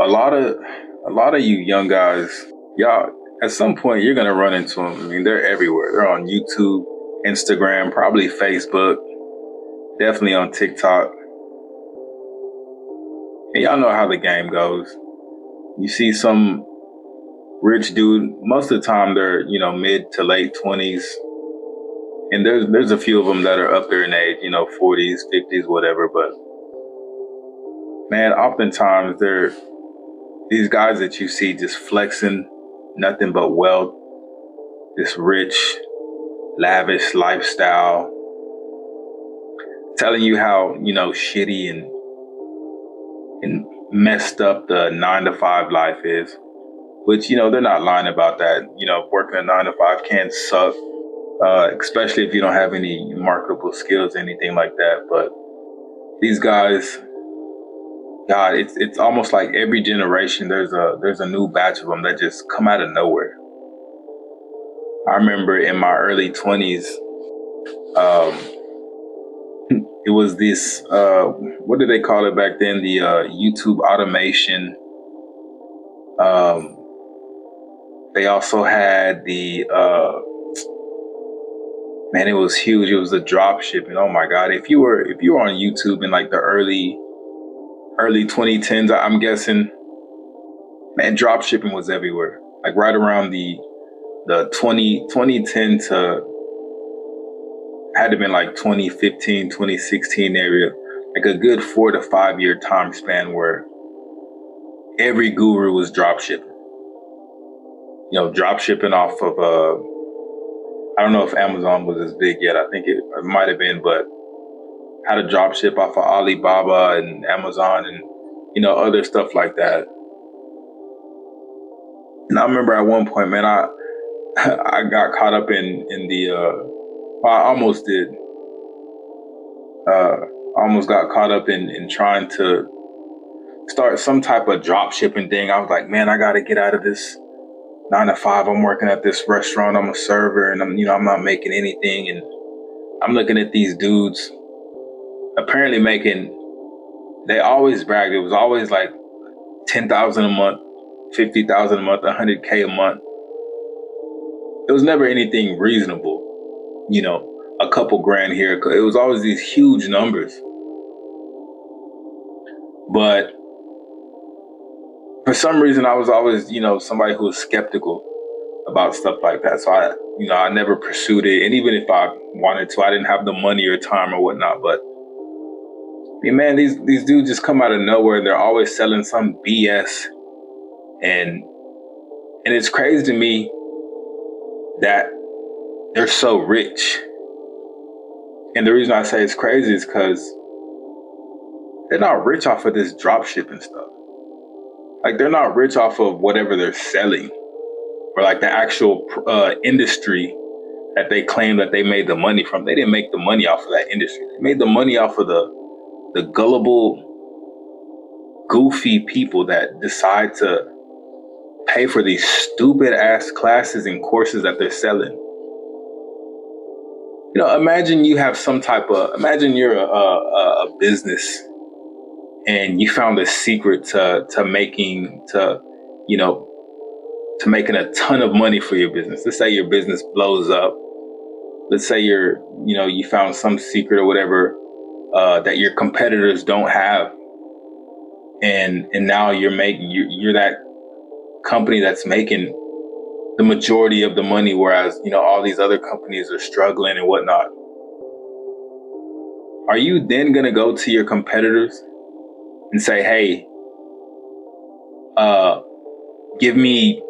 A lot of you young guys, y'all, at some point you're gonna run into them. I mean, they're everywhere. They're on YouTube, Instagram, probably Facebook, definitely on TikTok. And y'all know how the game goes. You see some rich dude. Most of the time, they're mid to late 20s, and there's a few of them that are up there in age, 40s, 50s, whatever. But man, oftentimes they're these guys that you see just flexing nothing but wealth, this rich, lavish lifestyle, telling you how shitty and messed up the 9 to 5 life is. Which they're not lying about that. Working a 9 to 5 can suck, especially if you don't have any marketable skills, anything like that. But these guys, God, it's almost like every generation there's a new batch of them that just come out of nowhere. I remember in my early 20s, um, it was this what did they call it back then? The YouTube automation. Um, they also had the man, it was huge. It was the drop shipping. Oh my God! If you were on YouTube in like the early 2010s, I'm guessing, man, drop shipping was everywhere. Like right around the 2010 to had to been like 2015, 2016 area, like a good 4 to 5 year time span where every guru was drop shipping. Drop shipping off of I don't know if Amazon was as big yet. I think it might have been, but how to drop ship off of Alibaba and Amazon and other stuff like that. And I remember at one point, man, I I got caught up in the well, I almost did. Almost got caught up in trying to start some type of drop shipping thing. I was like, man, I got to get out of this 9 to 5. I'm working at this restaurant. I'm a server, and I'm not making anything. And I'm looking at these dudes apparently making. They always bragged. It was always like 10,000 a month, 50,000 a month, 100K a month. It was never anything reasonable. A couple grand here. It was always these huge numbers. But for some reason, I was always, somebody who was skeptical about stuff like that. So I never pursued it. And even if I wanted to, I didn't have the money or time or whatnot. But man, these dudes just come out of nowhere. They're always selling some BS, and it's crazy to me that they're so rich. And the reason I say it's crazy is because they're not rich off of this drop shipping stuff. Like they're not rich off of whatever they're selling or like the actual industry that they claim that they made the money from. They didn't make the money off of that industry. They made the money off of the gullible, goofy people that decide to pay for these stupid ass classes and courses that they're selling. Imagine you have imagine you're a business and you found a secret to making a ton of money for your business. Let's say your business blows up. Let's say you found some secret or whatever that your competitors don't have, and now you're that company that's making the majority of the money, whereas all these other companies are struggling and whatnot. Are you then gonna go to your competitors and say, "Hey, give me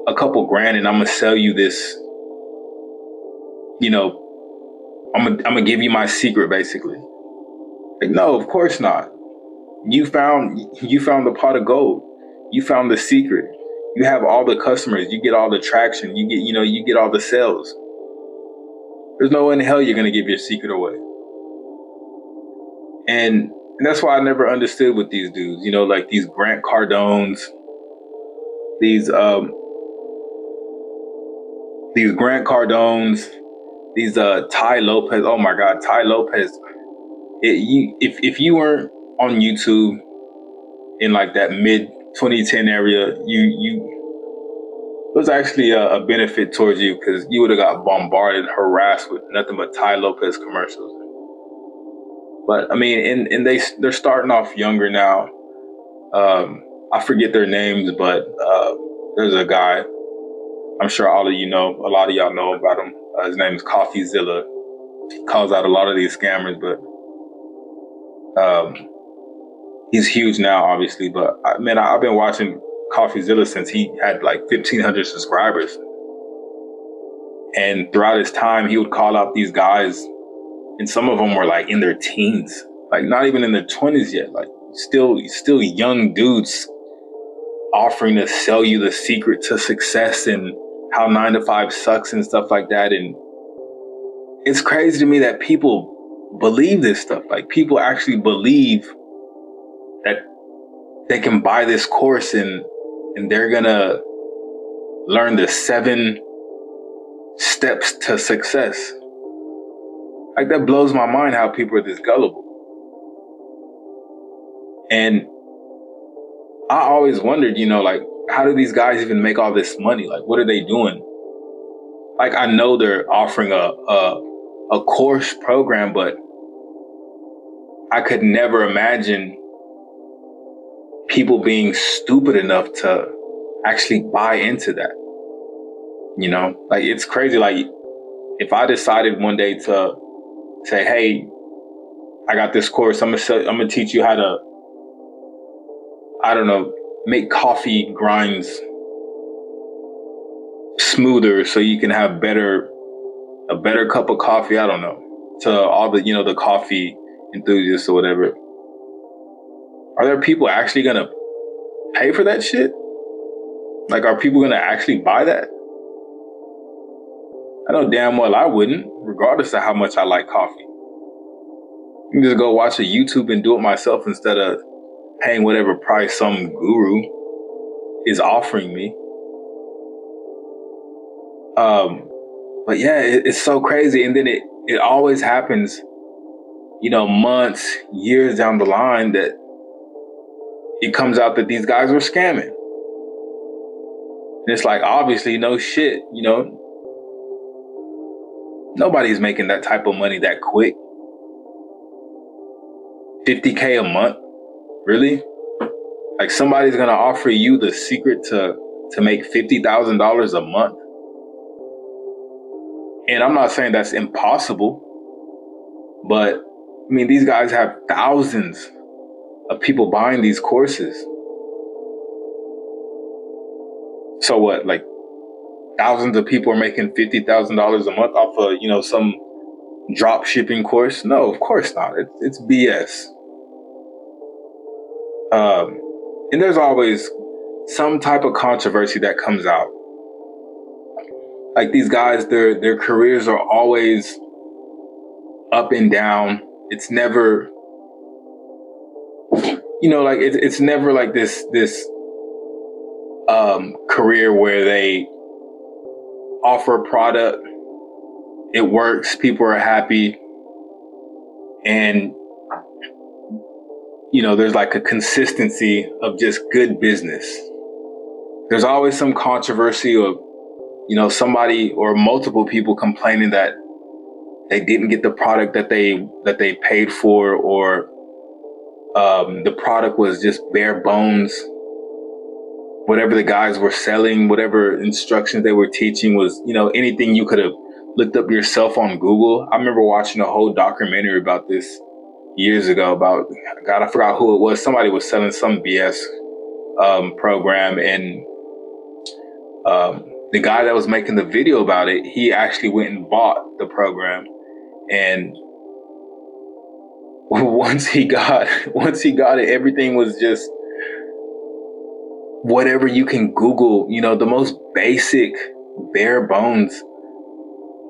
a couple grand and I'm gonna sell you this. I'm gonna give you my secret, basically"? Like, no, of course not. You found the pot of gold. You found the secret. You have all the customers. You get all the traction. You get all the sales. There's no way in hell you're gonna give your secret away. And that's why I never understood with these dudes. Like these Grant Cardones, these Grant Cardones, these Ty Lopez. Oh my God, Ty Lopez. If you weren't on YouTube in like that mid 2010 area, it was actually a benefit towards you because you would have got bombarded, harassed with nothing but Ty Lopez commercials. But I mean, and they're starting off younger now. I forget their names, but there's a guy. I'm sure all of you know. A lot of y'all know about him. His name is CoffeeZilla. He calls out a lot of these scammers, but he's huge now, obviously. But I've been watching CoffeeZilla since he had like 1,500 subscribers, and throughout his time, he would call out these guys, and some of them were like in their teens, like not even in their 20s yet, like still young dudes offering to sell you the secret to success and how 9 to 5 sucks and stuff like that. And it's crazy to me that people believe this stuff. Like people actually believe that they can buy this course and they're gonna learn the 7 steps to success. Like that blows my mind how people are this gullible. And I always wondered, like, how do these guys even make all this money? Like, what are they doing? Like, I know they're offering a course program, but I could never imagine people being stupid enough to actually buy into that. Like it's crazy. Like if I decided one day to say, hey, I got this course, I'm gonna teach you how to, I don't know, make coffee grinds smoother so you can have a better cup of coffee. I don't know, to all the, the coffee enthusiasts or whatever. Are there people actually gonna pay for that shit? Like, are people gonna actually buy that? I know damn well I wouldn't, regardless of how much I like coffee. You can just go watch a YouTube and do it myself instead of paying whatever price some guru is offering me. But yeah, it's so crazy. And then it always happens, months, years down the line that it comes out that these guys were scamming. And it's like, obviously, no shit, nobody's making that type of money that quick. $50K a month? Really? Like somebody's gonna offer you the secret to make $50,000 a month? And I'm not saying that's impossible, but I mean, these guys have thousands of people buying these courses. So what, like thousands of people are making $50,000 a month off of, some drop shipping course? No, of course not. It's BS. And there's always some type of controversy that comes out. Like these guys, their careers are always up and down. It's never, like it's never like this career where they offer a product, it works, people are happy, and there's like a consistency of just good business. There's always some controversy of, somebody or multiple people complaining that they didn't get the product that they paid for, or the product was just bare bones. Whatever the guys were selling, whatever instructions they were teaching was, anything you could have looked up yourself on Google. I remember watching a whole documentary about this years ago about, God, I forgot who it was. Somebody was selling some BS program, and the guy that was making the video about it, he actually went and bought the program. And once he got it, everything was just whatever you can Google, the most basic, bare bones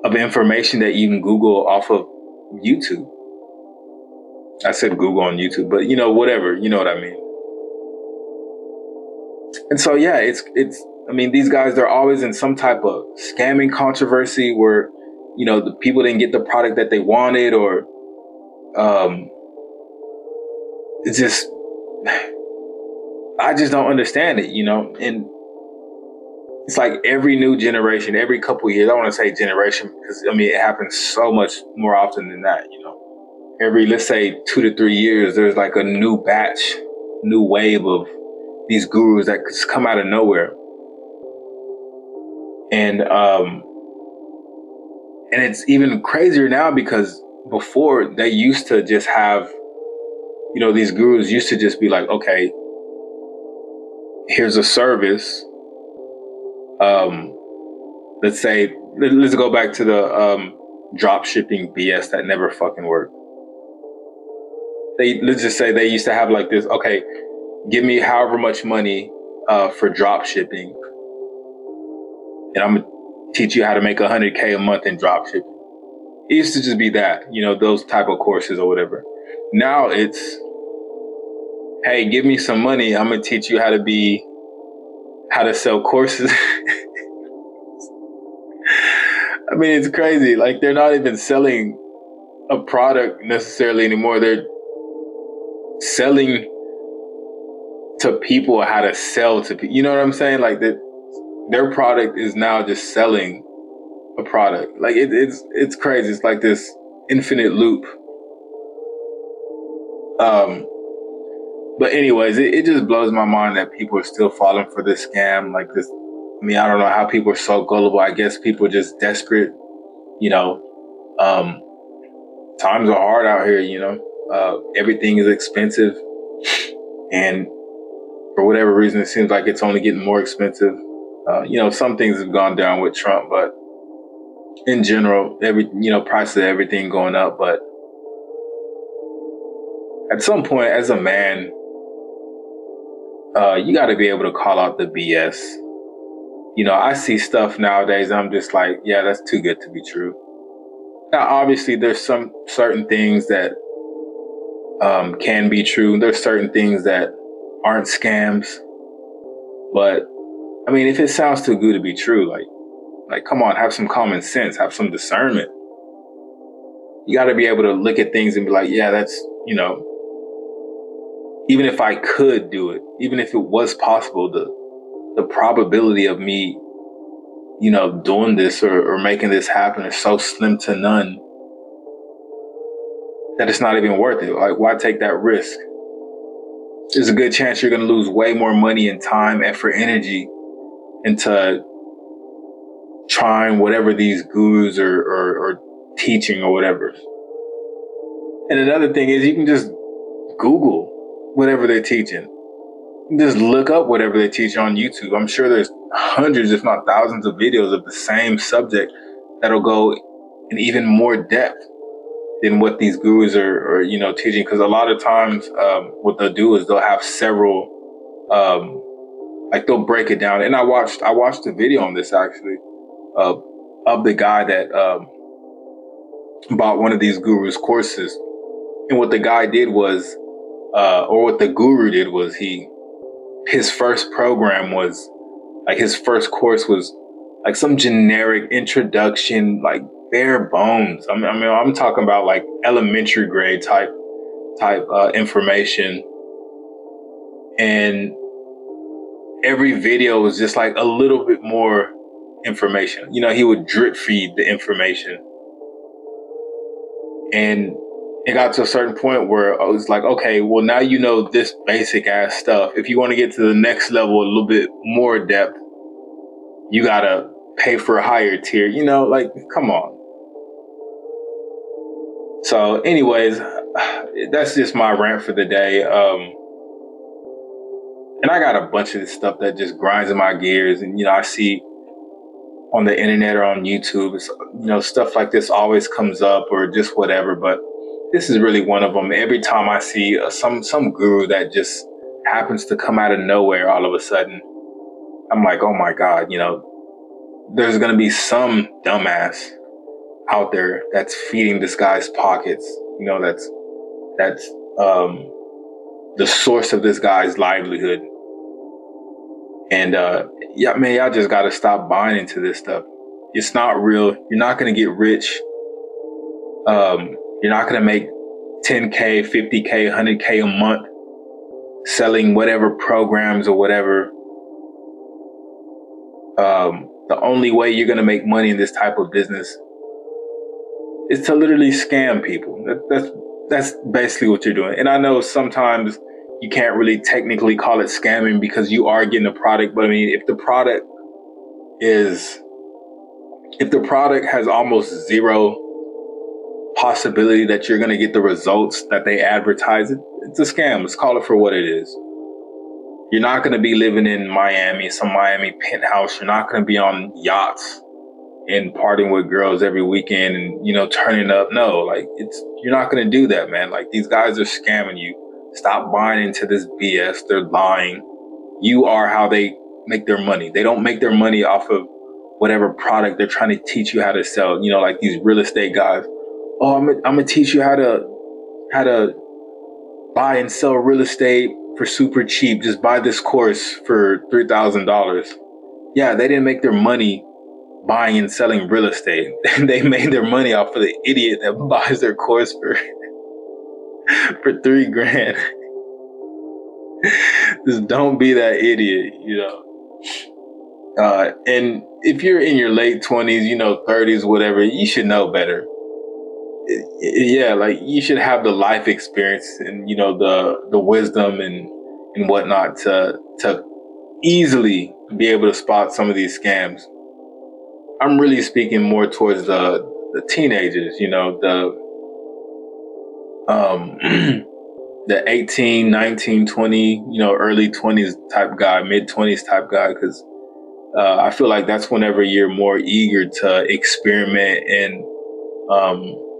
of information that you can Google off of YouTube. I said Google on YouTube, but whatever, you know what I mean? And so, yeah, I mean, these guys, they're always in some type of scamming controversy where, the people didn't get the product that they wanted, or it's just, I just don't understand it, and it's like every new generation, every couple of years, I want to say generation because I mean, it happens so much more often than that. Every, let's say 2 to 3 years, there's like a new batch, new wave of these gurus that just come out of nowhere. And it's even crazier now because before they used to just have, these gurus used to just be like, okay, here's a service. Um, let's say, let's go back to the drop shipping BS that never fucking worked. Let's just say they used to have like this, okay, give me however much money for drop shipping, and I'm gonna teach you how to make 100K a month in drop shipping. It used to just be that, those type of courses or whatever. Now it's, hey, give me some money. I'm gonna teach you how to sell courses. I mean, it's crazy. Like they're not even selling a product necessarily anymore. They're selling to people how to sell to people. You know what I'm saying? Like their product is now just selling a product. Like it's crazy. It's like this infinite loop. But anyways, it just blows my mind that people are still falling for this scam like this. I mean, I don't know how people are so gullible. I guess people are just desperate. You know, um, times are hard out here. Everything is expensive, and for whatever reason, it seems like it's only getting more expensive. Some things have gone down with Trump, but in general, prices of everything going up. But at some point, as a man, you got to be able to call out the BS. I see stuff nowadays. I'm just like, yeah, that's too good to be true. Now, obviously, there's some certain things that can be true. There's certain things that aren't scams. But I mean, if it sounds too good to be true, like, come on, have some common sense, have some discernment. You got to be able to look at things and be like, yeah, that's, even if I could do it, even if it was possible, the probability of me, doing this or making this happen is so slim to none that it's not even worth it. Like, why take that risk? There's a good chance you're going to lose way more money and time, effort, energy into trying whatever these gurus are teaching or whatever. And another thing is you can just Google whatever they're teaching. Just look up whatever they teach on YouTube. I'm sure there's hundreds, if not thousands, of videos of the same subject that'll go in even more depth than what these gurus are teaching. Because a lot of times, what they'll do is they'll have several, like they'll break it down. And I watched a video on this actually, of the guy that bought one of these gurus courses, and what the guy did was, or what the guru did was his first program was, like, his first course was like some generic introduction, like bare bones. I'm talking about like elementary grade type information. And every video was just like a little bit more information. He would drip feed the information. And it got to a certain point where I was like, okay, well, now you know this basic ass stuff. If you want to get to the next level, a little bit more depth, you got to pay for a higher tier, like, come on. So anyways, that's just my rant for the day. And I got a bunch of this stuff that just grinds in my gears. And, I see on the internet or on YouTube, it's, stuff like this always comes up or just whatever. But this is really one of them. Every time I see some guru that just happens to come out of nowhere all of a sudden, I'm like, oh my God, there's going to be some dumbass out there that's feeding this guy's pockets. That's the source of this guy's livelihood. And yeah, man, y'all just got to stop buying into this stuff. It's not real. You're not going to get rich. You're not going to make 10K, 50K, 100K a month selling whatever programs or whatever. The only way you're going to make money in this type of business is to literally scam people. That's basically what you're doing. And I know sometimes you can't really technically call it scamming because you are getting a product. But I mean, if the product has almost zero possibility that you're going to get the results that they advertise, it's a scam. Let's call it for what it is. You're not going to be living in Miami, some Miami penthouse. You're not going to be on yachts and partying with girls every weekend and, turning up. No, like you're not going to do that, man. Like, these guys are scamming you. Stop buying into this BS. They're lying. You are how they make their money. They don't make their money off of whatever product they're trying to teach you how to sell. Like these real estate guys. Oh, I'm gonna teach you how to buy and sell real estate for super cheap. Just buy this course for $3,000. Yeah, they didn't make their money buying and selling real estate. They made their money off of the idiot that buys their course for $3,000. Just don't be that idiot, And if you're in your late 20s, 30s, whatever, you should know better. Yeah, like you should have the life experience and the wisdom and whatnot to easily be able to spot some of these scams. I'm really speaking more towards the teenagers, the 18, 19, 20, early 20s type guy, mid 20s type guy, because I feel like that's whenever you're more eager to experiment and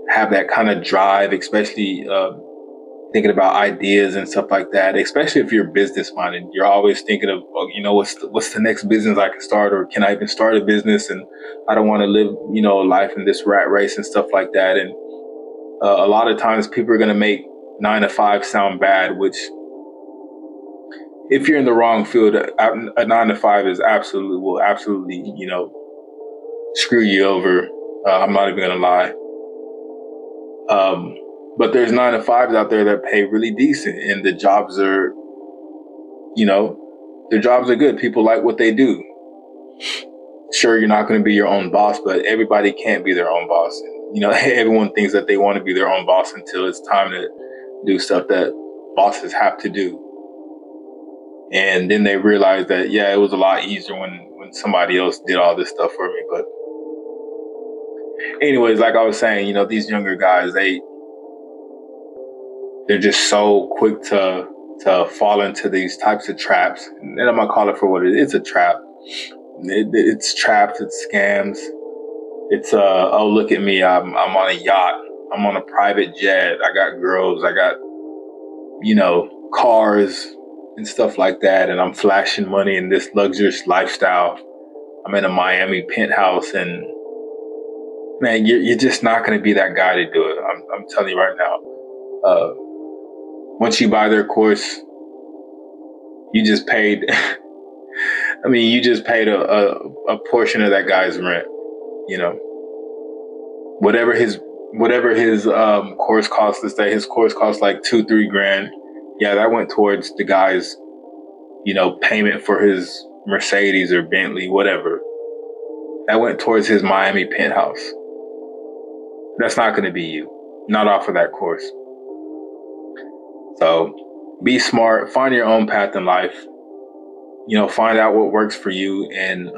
have that kind of drive, especially thinking about ideas and stuff like that, especially if you're business minded. You're always thinking of, what's the next business I can start, or can I even start a business? And I don't want to live, life in this rat race and stuff like that. And a lot of times people are going to make 9 to 5 sound bad, which if you're in the wrong field, a 9 to 5 will absolutely, screw you over. I'm not even going to lie. But there's 9 to 5s out there that pay really decent, and the jobs are, their jobs are good. People like what they do. Sure, you're not going to be your own boss, but everybody can't be their own boss. Everyone thinks that they want to be their own boss until it's time to do stuff that bosses have to do. And then they realize that, yeah, it was a lot easier when somebody else did all this stuff for me. But anyways, like I was saying, these younger guys, they're just so quick to fall into these types of traps. And I'm gonna call it for what it is. It's a trap. It's traps. It's scams. It's oh, look at me. I'm on a yacht. I'm on a private jet. I got girls. I got cars and stuff like that. And I'm flashing money in this luxurious lifestyle. I'm in a Miami penthouse, and man, you're just not going to be that guy to do it. I'm telling you right now. Once you buy their course, you just paid. I mean, you just paid a portion of that guy's rent. Whatever his course costs. Let's say his course costs like $2-3 grand. Yeah, that went towards the guy's payment for his Mercedes or Bentley, whatever. That went towards his Miami penthouse. That's not going to be you. Not off of that course. So be smart, find your own path in life, find out what works for you. And,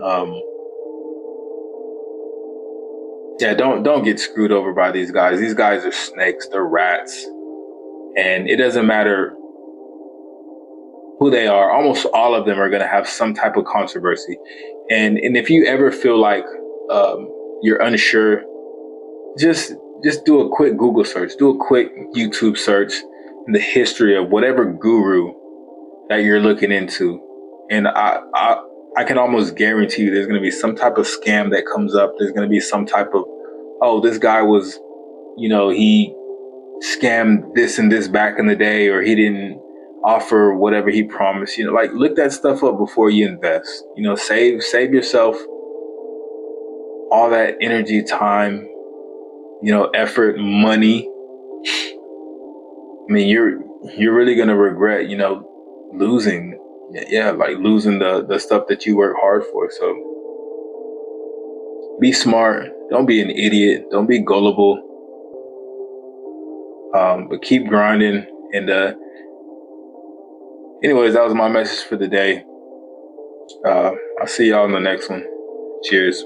yeah, don't get screwed over by these guys. These guys are snakes. They're rats. And it doesn't matter who they are. Almost all of them are going to have some type of controversy. And if you ever feel like, you're unsure, just do a quick Google search, do a quick YouTube search in the history of whatever guru that you're looking into. And I can almost guarantee you there's going to be some type of scam that comes up. There's going to be some type of, oh, this guy was, he scammed this and this back in the day, or he didn't offer whatever he promised. Like, look that stuff up before you invest. Save yourself all that energy, time, effort, money. I mean, you're really going to regret, losing, yeah, like losing the stuff that you work hard for. So be smart. Don't be an idiot. Don't be gullible. But keep grinding. And anyways, that was my message for the day. I'll see y'all in the next one. Cheers.